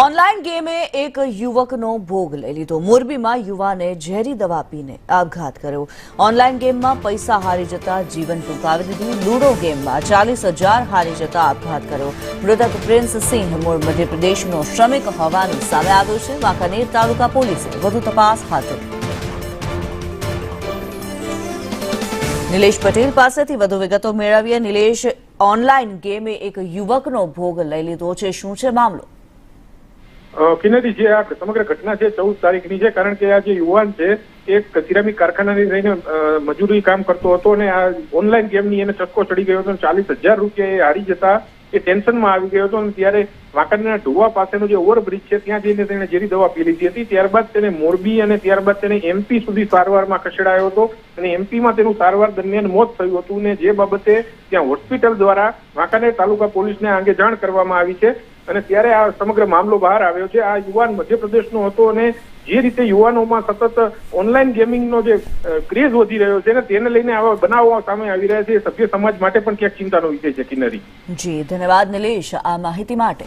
Online ગેમે એક યુવકનો ભોગ લઈ લીધો। મોરબીમાં યુવાને ઝેરી દવા પીને આપઘાત કર્યો। ઓનલાઈન ગેમમાં પૈસા હારી જતા જીવન ટૂંકાવી દીધું। લૂડો ગેમમાં 40,000 હારી જતા આપઘાત કર્યો। મૃતક પ્રિન્સ સિંહ મૂળ મધ્યપ્રદેશનો શ્રમિક હોવાનું સામે આવ્યું છે। વાંકાનેર તાલુકા પોલીસે વધુ તપાસ હાથ ધરી। નિલેશ પટેલ પાસેથી વધુ વિગતો મેળવીએ। નિલેશ, ઓનલાઈન ગેમે એક યુવકનો ભોગ લઈ લીધો છે, શું છે મામલો? કિન્નરી, જે આ સમગ્ર ઘટના છે 14 તારીખની છે, કારણ કે આ જે યુવાન છે એક સિરામિક કારખાનાની રહીને મજૂરી કામ કરતો હતો અને આ ઓનલાઈન ગેમની એને ચસ્કો ચડી ગયો હતો। 40,000 રૂપિયા એ હારી જતા એ ટેન્શનમાં આવી ગયો હતો અને ત્યારે વાંકાનેરના ઢુવા પાસેનો જે ઓવરબ્રિજ છે ત્યાં જઈને તેને ઝેરી દવા પી લીધી હતી। ત્યારબાદ તેને મોરબી અને ત્યારબાદ તેને એમપી સુધી સારવારમાં ખસેડાયો હતો અને એમપીમાં તેનું સારવાર દરમિયાન મોત થયું હતું અને જે બાબતે ત્યાં હોસ્પિટલ દ્વારા વાંકાનેર તાલુકા પોલીસને આ અંગે જાણ કરવામાં આવી છે અને ત્યારે આ સમગ્ર મામલો બહાર આવ્યો છે। આ યુવાન મધ્યપ્રદેશનો હતો અને જે રીતે યુવાનોમાં સતત ઓનલાઈન ગેમિંગનો જે ક્રેઝ વધી રહ્યો છે ને તેને લઈને આવા બનાવો સામે આવી રહ્યા છે, સભ્ય સમાજ માટે પણ ક્યાંક ચિંતાનો વિષય છે। કિન્નરી જી, ધન્યવાદ નિલેશ આ માહિતી માટે।